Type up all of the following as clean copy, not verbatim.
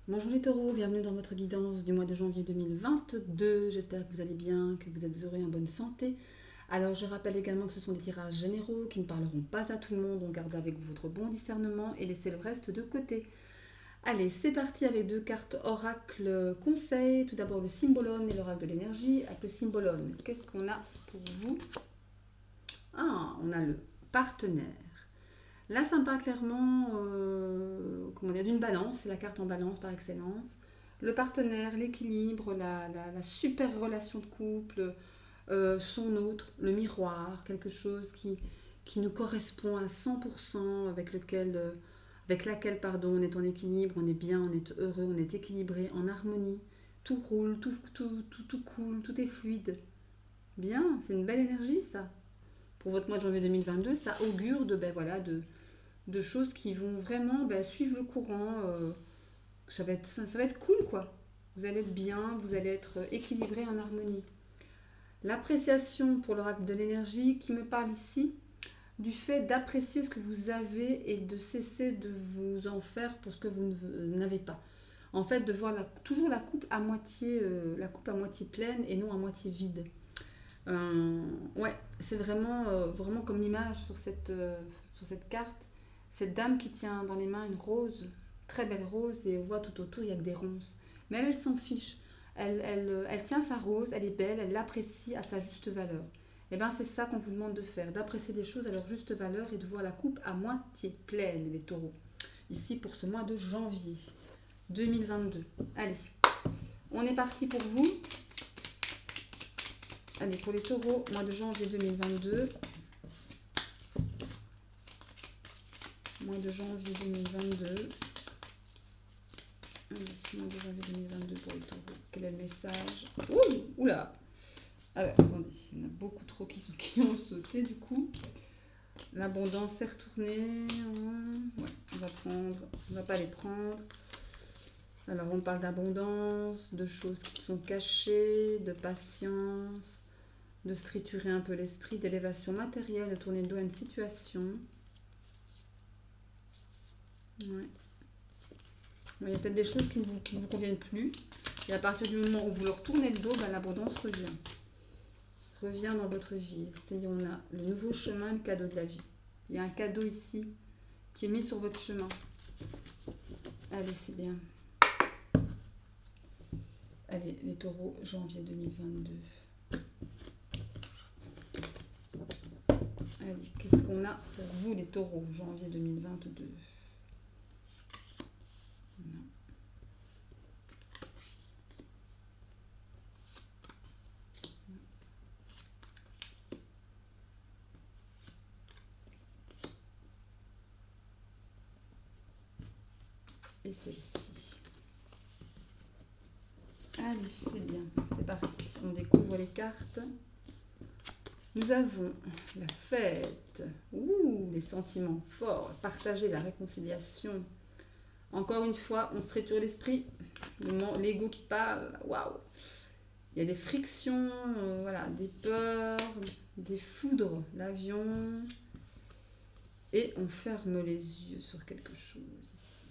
Bonjour les taureaux, bienvenue dans votre guidance du mois de janvier 2022. J'espère que vous allez bien, que vous êtes heureux et en bonne santé. Alors je rappelle également que ce sont des tirages généraux qui ne parleront pas à tout le monde. Donc gardez avec vous votre bon discernement et laissez le reste de côté. Allez, c'est parti avec deux cartes oracle conseil. Tout d'abord le symbolone et l'oracle de l'énergie. Avec le symbolone, qu'est-ce qu'on a pour vous? Ah, on a le partenaire. Là, ça me parle clairement comment dire, d'une balance, c'est la carte en balance par excellence. Le partenaire, l'équilibre, la super relation de couple, son autre, le miroir, quelque chose qui nous correspond à 100%, avec laquelle pardon, on est en équilibre, on est bien, on est heureux, on est équilibré, en harmonie. Tout roule, tout coule, tout est fluide. Bien, c'est une belle énergie ça. Pour votre mois de janvier 2022, ça augure de choses qui vont vraiment suivre le courant. Ça va être cool, quoi. Vous allez être bien, vous allez être équilibré en harmonie. L'appréciation pour l'oracle de l'énergie qui me parle ici du fait d'apprécier ce que vous avez et de cesser de vous en faire pour ce que vous n'avez pas. En fait, de voir toujours la coupe à moitié pleine et non à moitié vide. Ouais, c'est vraiment comme l'image sur cette carte. Cette dame qui tient dans les mains une rose, très belle rose, et on voit tout autour, il y a que des ronces. Mais elle s'en fiche. Elle tient sa rose, elle est belle, elle l'apprécie à sa juste valeur. Et bien c'est ça qu'on vous demande de faire, d'apprécier des choses à leur juste valeur et de voir la coupe à moitié pleine, les taureaux. Ici pour ce mois de janvier 2022. Allez, on est parti pour vous. Allez, pour les taureaux, mois de janvier 2022. Mois de janvier 2022. Allez, mois de janvier 2022 pour les taureaux. Quel est le message? Ouh, oula. Alors, attendez, il y en a beaucoup trop qui ont sauté du coup. L'abondance est retournée. Ouais, on va pas les prendre. Alors, on parle d'abondance, de choses qui sont cachées, de patience, de se triturer un peu l'esprit, d'élévation matérielle, de tourner le dos à une situation. Ouais. Il y a peut-être des choses qui ne vous conviennent plus. Et à partir du moment où vous leur tournez le dos, l'abondance revient. Revient dans votre vie. C'est-à-dire, on a le nouveau chemin, le cadeau de la vie. Il y a un cadeau ici qui est mis sur votre chemin. Allez, c'est bien. Allez, les taureaux, janvier 2022. Allez, qu'est-ce qu'on a pour vous, les taureaux, janvier 2022? Non. Et celle-ci. Allez, c'est bien, c'est parti. On découvre les cartes. Nous avons la fête, les sentiments forts, partager la réconciliation. Encore une fois, on se triture l'esprit, l'ego qui parle, waouh. Il y a des frictions, voilà, des peurs, des foudres, l'avion. Et on ferme les yeux sur quelque chose ici.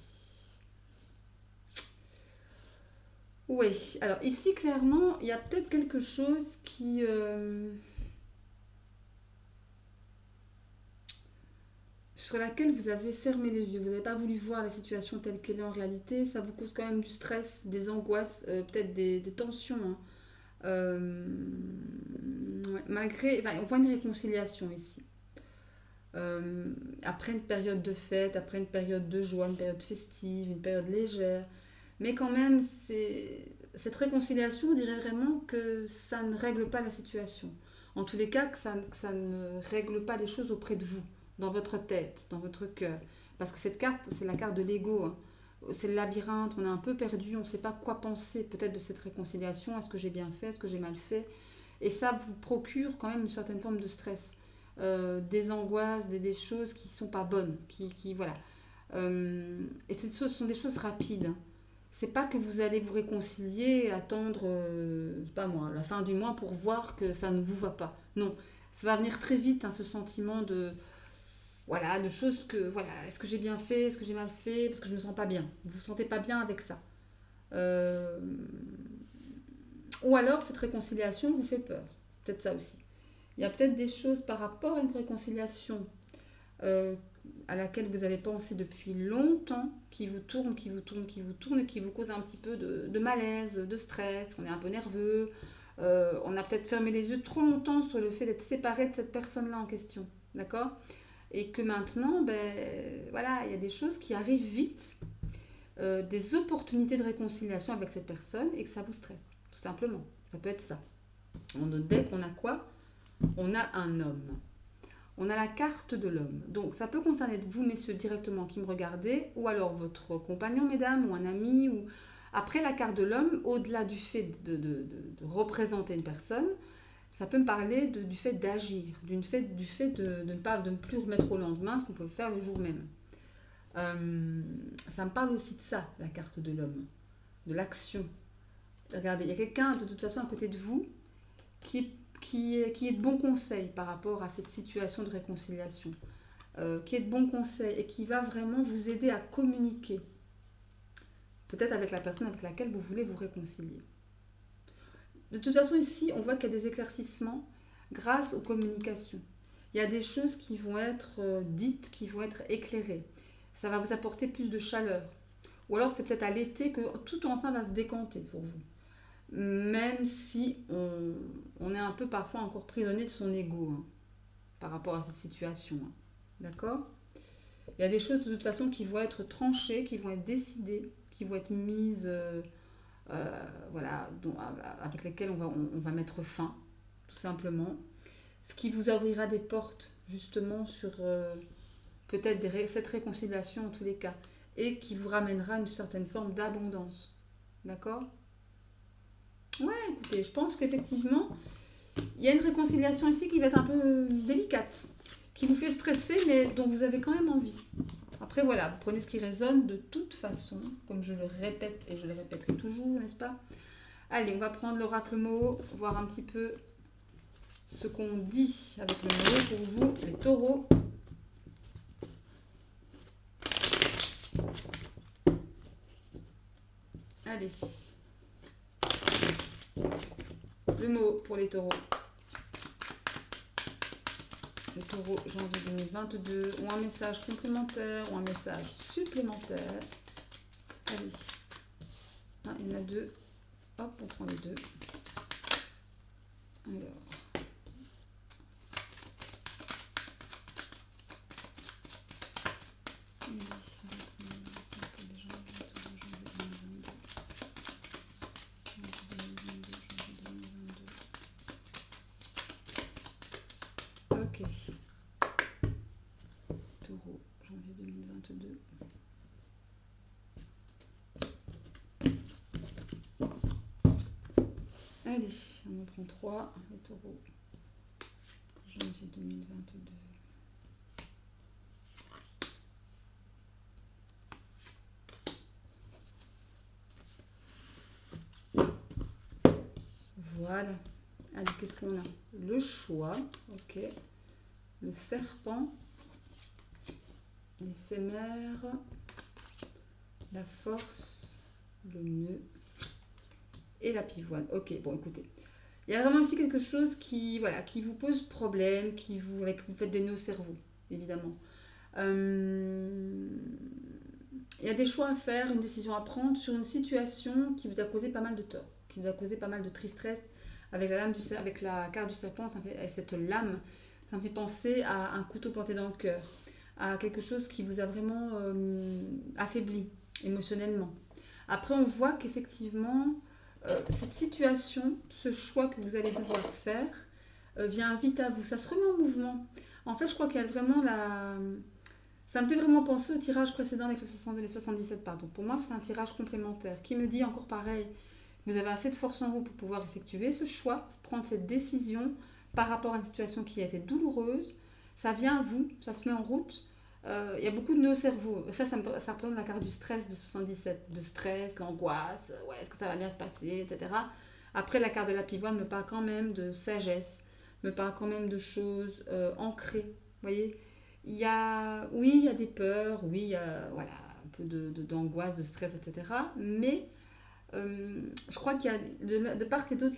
Oui, alors ici clairement, il y a peut-être quelque chose sur laquelle vous avez fermé les yeux. Vous n'avez pas voulu voir la situation telle qu'elle est en réalité. Ça vous cause quand même du stress, des angoisses, peut-être des tensions. Hein. Ouais, on voit une réconciliation ici. Après une période de fête, après une période de joie, une période festive, une période légère. Mais quand même, cette réconciliation, on dirait vraiment que ça ne règle pas la situation. En tous les cas, que ça ne règle pas les choses auprès de vous, dans votre tête, dans votre cœur. Parce que cette carte, c'est la carte de l'ego. Hein. C'est le labyrinthe, on est un peu perdu, on ne sait pas quoi penser peut-être de cette réconciliation. Est-ce que j'ai bien fait, est-ce que j'ai mal fait? Et ça vous procure quand même une certaine forme de stress. Des angoisses, des choses qui ne sont pas bonnes. Voilà. Et ces choses sont des choses rapides. Hein. C'est pas que vous allez vous réconcilier et attendre, pas moi, la fin du mois pour voir que ça ne vous va pas. Non, ça va venir très vite, hein, ce sentiment de choses que, voilà, est-ce que j'ai bien fait, est-ce que j'ai mal fait, parce que je me sens pas bien. Vous vous sentez pas bien avec ça. Euh, ou alors cette réconciliation vous fait peur. Peut-être ça aussi. Il y a peut-être des choses par rapport à une réconciliation euh, à laquelle vous avez pensé depuis longtemps, qui vous tourne, qui vous tourne, qui vous tourne, et qui vous cause un petit peu de malaise, de stress, on est un peu nerveux, on a peut-être fermé les yeux trop longtemps sur le fait d'être séparé de cette personne-là en question, d'accord? Et que maintenant, ben, voilà, il y a des choses qui arrivent vite, des opportunités de réconciliation avec cette personne, et que ça vous stresse, tout simplement. Ça peut être ça. Dès qu'on a quoi? On a un homme. On a la carte de l'homme. Donc ça peut concerner vous, messieurs, directement qui me regardez, ou alors votre compagnon, mesdames, ou un ami. Ou... Après la carte de l'homme, au-delà du fait de représenter une personne, ça peut me parler du fait d'agir, du fait de ne plus remettre au lendemain ce qu'on peut faire le jour même. Ça me parle aussi de ça, la carte de l'homme, de l'action. Regardez, il y a quelqu'un de toute façon à côté de vous qui est qui est de bons conseils par rapport à cette situation de réconciliation, qui est de bons conseils et qui va vraiment vous aider à communiquer, peut-être avec la personne avec laquelle vous voulez vous réconcilier. De toute façon, ici, on voit qu'il y a des éclaircissements grâce aux communications. Il y a des choses qui vont être dites, qui vont être éclairées. Ça va vous apporter plus de chaleur. Ou alors, c'est peut-être à l'été que tout enfin va se décanter pour vous. Même si on est un peu parfois encore prisonnier de son ego hein, par rapport à cette situation. Hein. D'accord? Il y a des choses de toute façon qui vont être tranchées, qui vont être décidées, qui vont être mises, voilà, avec lesquelles on va mettre fin, tout simplement. Ce qui vous ouvrira des portes justement sur peut-être cette réconciliation en tous les cas, et qui vous ramènera une certaine forme d'abondance. D'accord? Ouais, écoutez, je pense qu'effectivement, il y a une réconciliation ici qui va être un peu délicate, qui vous fait stresser, mais dont vous avez quand même envie. Après, voilà, vous prenez ce qui résonne de toute façon, comme je le répète et je le répéterai toujours, n'est-ce pas? Allez, on va prendre l'oracle mot, voir un petit peu ce qu'on dit avec le mot pour vous, les taureaux. Allez. Le mot pour les taureaux. Les taureaux janvier 2022 ont un message complémentaire ou un message supplémentaire. Allez. Ah, il y en a deux. Hop, on prend les deux. Alors. Ok. Taureau, janvier 2022. Allez, on en prend 3. Les taureaux, janvier 2022. Voilà. Allez, qu'est-ce qu'on a? Le choix, ok. Le serpent, l'éphémère, la force, le nœud et la pivoine. Ok, bon, écoutez. Il y a vraiment ici quelque chose qui, voilà, qui vous pose problème, avec vous faites des nœuds au cerveau, évidemment. Il y a des choix à faire, une décision à prendre sur une situation qui vous a causé pas mal de tort, qui vous a causé pas mal de tristesse. Avec avec la carte du serpent, cette lame, ça me fait penser à un couteau planté dans le cœur, à quelque chose qui vous a vraiment affaibli émotionnellement. Après, on voit qu'effectivement, cette situation, ce choix que vous allez devoir faire, vient vite à vous. Ça se remet en mouvement. En fait, je crois qu'il y a vraiment la... Ça me fait vraiment penser au tirage précédent avec les 77, pardon. Pour moi, c'est un tirage complémentaire qui me dit encore pareil. Vous avez assez de force en vous pour pouvoir effectuer ce choix, prendre cette décision par rapport à une situation qui a été douloureuse. Ça vient à vous, ça se met en route. Il y a beaucoup de nœuds au cerveau. Ça représente la carte du stress de 77, de stress, l'angoisse, ouais, est-ce que ça va bien se passer, etc. Après, la carte de la pivoine me parle quand même de sagesse, me parle quand même de choses ancrées. Vous voyez, oui, il y a des peurs, oui, il y a voilà, un peu d'angoisse, de stress, etc. Mais Je crois qu'il y a de part et d'autre,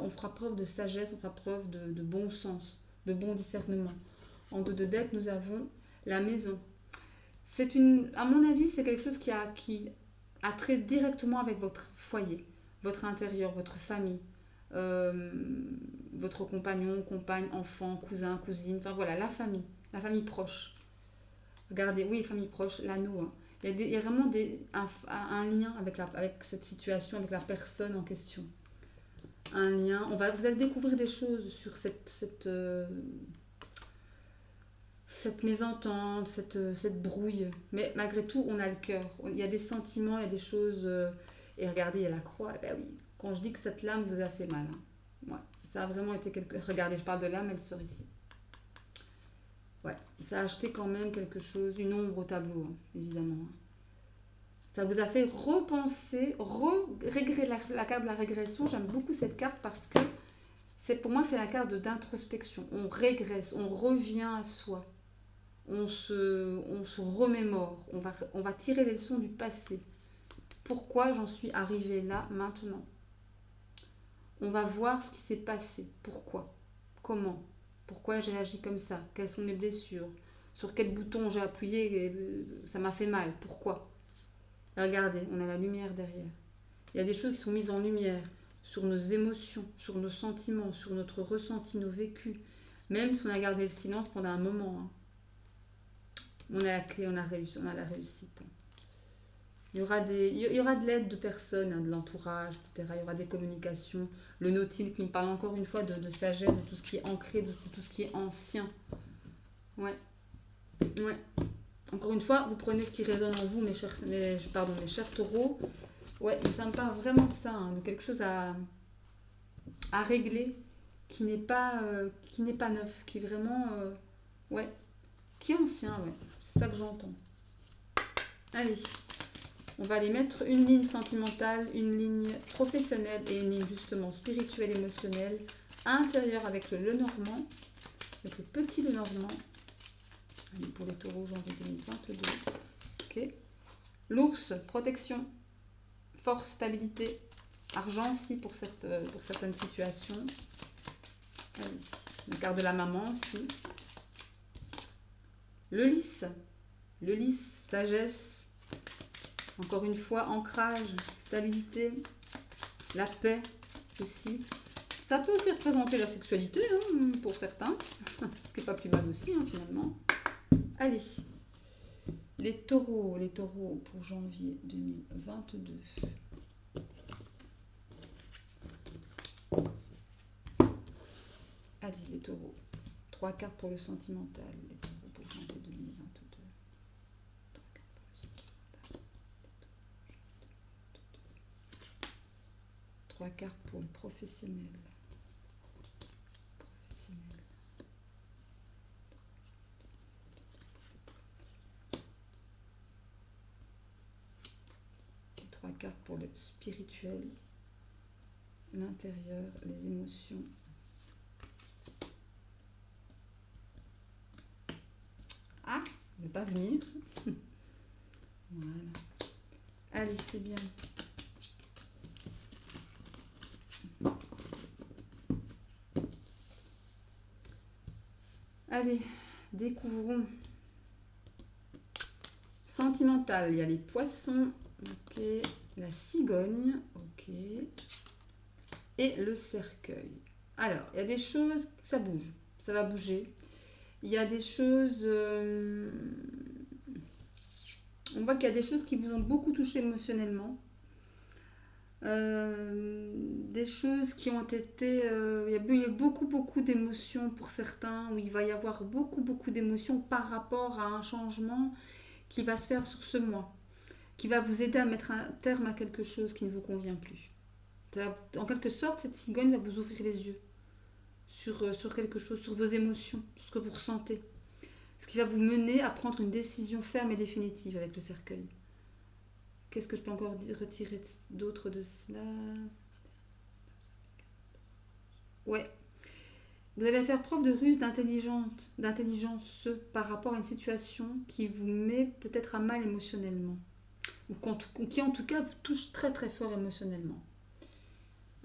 on fera preuve de sagesse, on fera preuve de bon sens, de bon discernement. En dos de deck, nous avons la maison. À mon avis, c'est quelque chose qui a trait directement avec votre foyer, votre intérieur, votre famille, euh, votre compagnon, compagne, enfant, cousin, cousine, enfin voilà, la famille proche. Regardez, oui, famille proche, l'anneau. Hein. Il y a vraiment un lien avec cette situation, avec la personne en question. Un lien. Vous allez découvrir des choses sur cette mésentente, cette brouille. Mais malgré tout, on a le cœur. Il y a des sentiments, il y a des choses. Et regardez, il y a la croix. Eh ben oui, quand je dis que cette lame vous a fait mal, hein. Ouais, ça a vraiment été quelque. Regardez, je parle de lame, elle sort ici. Ouais, ça a acheté quand même quelque chose, une ombre au tableau, hein, évidemment. Hein. Ça vous a fait repenser, régrer la carte de la régression. J'aime beaucoup cette carte parce que pour moi, c'est la carte d'introspection. On régresse, on revient à soi. On se remémore, on va tirer les leçons du passé. Pourquoi j'en suis arrivée là maintenant? On va voir ce qui s'est passé. Pourquoi? Comment? Pourquoi j'ai agi comme ça? Quelles sont mes blessures? Sur quel bouton j'ai appuyé et ça m'a fait mal? Pourquoi? Regardez, on a la lumière derrière. Il y a des choses qui sont mises en lumière sur nos émotions, sur nos sentiments, sur notre ressenti, nos vécus. Même si on a gardé le silence pendant un moment. Hein. On a la clé, on a réussi, on a la réussite. Il y aura de l'aide de personnes, hein, de l'entourage, etc. Il y aura des communications. Le Nautile qui me parle encore une fois de sagesse, de tout ce qui est ancré, de tout ce qui est ancien. Ouais, ouais. Encore une fois, vous prenez ce qui résonne en vous, mes chers taureaux. Ouais, mais ça me parle vraiment de ça, hein, de quelque chose à régler qui n'est pas neuf, qui est vraiment, ouais, qui est ancien, ouais. C'est ça que j'entends. Allez. On va aller mettre une ligne sentimentale, une ligne professionnelle et une ligne justement spirituelle, émotionnelle, intérieure avec le Lenormand, avec le petit Lenormand. Allez, pour les taureaux, janvier 2022. Ok. L'ours, protection, force, stabilité, argent aussi pour certaines situations. Allez, la carte de la maman aussi. Le lys, sagesse. Encore une fois, ancrage, stabilité, la paix aussi. Ça peut aussi représenter la sexualité hein, pour certains, ce qui n'est pas plus mal aussi hein, finalement. Allez, les taureaux pour janvier 2022. Allez, les taureaux. 3 cartes pour le sentimental, les taureaux pour janvier 2022. 3 cartes pour le professionnel. Et 3 cartes pour le spirituel, l'intérieur, les émotions. Ah, il ne veut pas venir. Voilà. Allez, c'est bien. Allez, découvrons. Sentimental, il y a les poissons, ok, la cigogne, ok, et le cercueil. Alors, il y a des choses, ça bouge, ça va bouger. Il y a des choses, on voit qu'il y a des choses qui vous ont beaucoup touché émotionnellement. Des choses qui ont été... il y a eu beaucoup d'émotions pour certains, où il va y avoir beaucoup d'émotions par rapport à un changement qui va se faire sur ce mois, qui va vous aider à mettre un terme à quelque chose qui ne vous convient plus. En quelque sorte, cette cigogne va vous ouvrir les yeux sur quelque chose, sur vos émotions, sur ce que vous ressentez. Ce qui va vous mener à prendre une décision ferme et définitive avec le cercueil. Qu'est-ce que je peux encore retirer d'autre de cela? Ouais. Vous allez faire preuve de ruse, d'intelligence par rapport à une situation qui vous met peut-être à mal émotionnellement. qui en tout cas vous touche très très fort émotionnellement.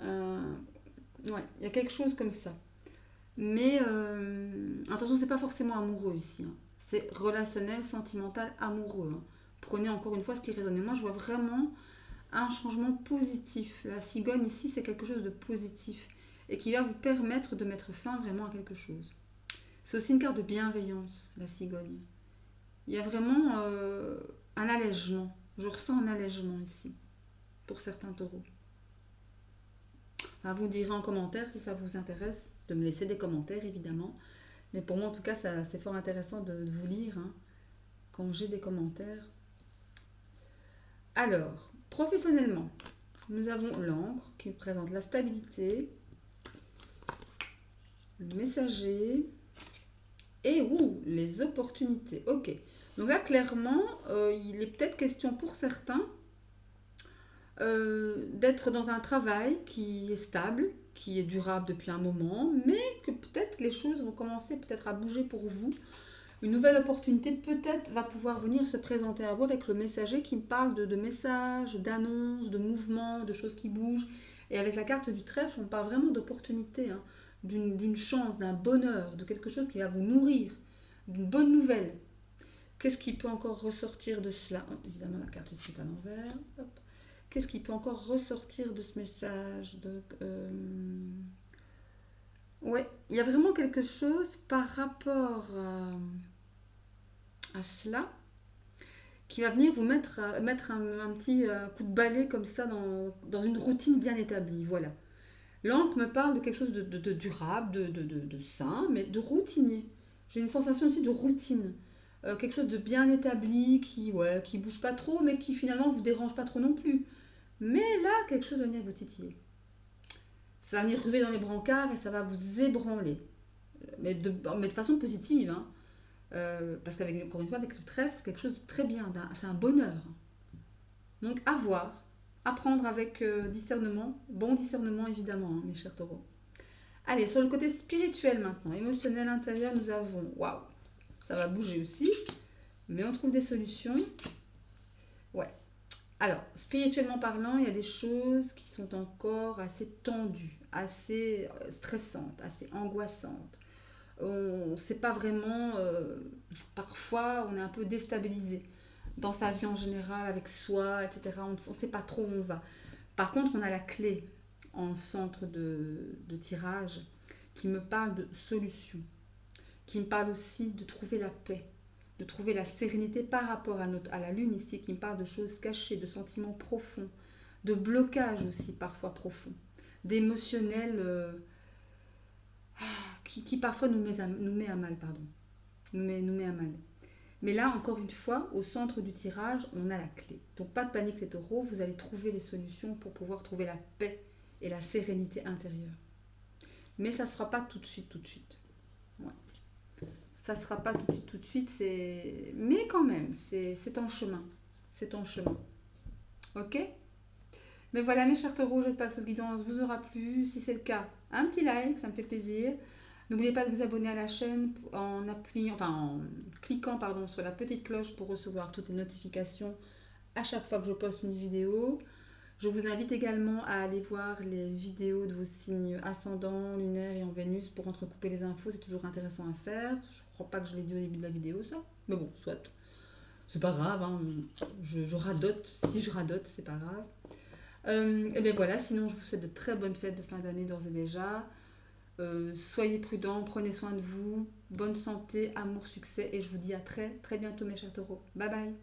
Ouais, il y a quelque chose comme ça. Mais attention, c'est pas forcément amoureux ici, hein. C'est relationnel, sentimental, amoureux, hein. Prenez encore une fois ce qui résonne. Mais moi, je vois vraiment un changement positif. La cigogne ici, c'est quelque chose de positif et qui va vous permettre de mettre fin vraiment à quelque chose. C'est aussi une carte de bienveillance, la cigogne. Il y a vraiment un allègement. Je ressens un allègement ici, pour certains taureaux. Vous direz en commentaire si ça vous intéresse de me laisser des commentaires, évidemment. Mais pour moi, en tout cas, c'est fort intéressant de vous lire, hein, quand j'ai des commentaires. Alors, professionnellement, nous avons l'encre qui présente la stabilité, le messager et les opportunités. Ok. Donc là, clairement, il est peut-être question pour certains d'être dans un travail qui est stable, qui est durable depuis un moment, mais que peut-être les choses vont commencer peut-être à bouger pour vous. Une nouvelle opportunité peut-être va pouvoir venir se présenter à vous avec le messager qui me parle de messages, d'annonces, de mouvements, de choses qui bougent. Et avec la carte du trèfle, on parle vraiment d'opportunité, hein, d'une chance, d'un bonheur, de quelque chose qui va vous nourrir, d'une bonne nouvelle. Qu'est-ce qui peut encore ressortir de cela? Évidemment, la carte ici est à l'envers. Hop. Qu'est-ce qui peut encore ressortir de ce message Ouais, il y a vraiment quelque chose par rapport à cela qui va venir vous mettre un petit coup de balai comme ça dans une routine bien établie. Voilà. L'encre me parle de quelque chose de durable, de sain, mais de routinier. J'ai une sensation aussi de routine. Quelque chose de bien établi, qui bouge pas trop, mais qui finalement vous dérange pas trop non plus. Mais là, quelque chose va venir vous titiller. Ça va venir ruer dans les brancards et ça va vous ébranler. Mais de façon positive, hein. Parce qu'avec, encore une fois, avec le trèfle, c'est quelque chose de très bien, c'est un bonheur. Donc, à voir, à prendre avec discernement, bon discernement évidemment, hein, mes chers taureaux. Allez, sur le côté spirituel maintenant, émotionnel intérieur, nous avons, waouh, ça va bouger aussi, mais on trouve des solutions. Ouais. Alors, spirituellement parlant, il y a des choses qui sont encore assez tendues, assez stressantes, assez angoissantes. On ne sait pas vraiment, parfois on est un peu déstabilisé dans sa vie en général, avec soi, etc. On ne sait pas trop où on va. Par contre, on a la clé en centre de tirage qui me parle de solution, qui me parle aussi de trouver la paix, de trouver la sérénité par rapport à la lune ici, qui me parle de choses cachées, de sentiments profonds, de blocages aussi parfois profonds, d'émotionnels qui parfois nous met à mal, pardon. Nous met à mal. Mais là, encore une fois, au centre du tirage, on a la clé. Donc pas de panique les taureaux, vous allez trouver des solutions pour pouvoir trouver la paix et la sérénité intérieure. Mais ça ne se fera pas tout de suite, tout de suite. Ouais. Ça ne sera pas tout de suite, mais quand même, c'est en chemin. C'est en chemin. Ok? Mais voilà mes chers taureaux, j'espère que cette guidance vous aura plu. Si c'est le cas, un petit like, ça me fait plaisir. N'oubliez pas de vous abonner à la chaîne en cliquant sur la petite cloche pour recevoir toutes les notifications à chaque fois que je poste une vidéo. Je vous invite également à aller voir les vidéos de vos signes ascendants, lunaires et en Vénus pour entrecouper les infos. C'est toujours intéressant à faire. Je ne crois pas que je l'ai dit au début de la vidéo, ça. Mais bon, soit. C'est pas grave, hein. Je radote. Si je radote, c'est pas grave. Et bien voilà, sinon je vous souhaite de très bonnes fêtes de fin d'année d'ores et déjà. Soyez prudents, prenez soin de vous, bonne santé, amour, succès et je vous dis à très très bientôt mes chers taureaux. Bye bye.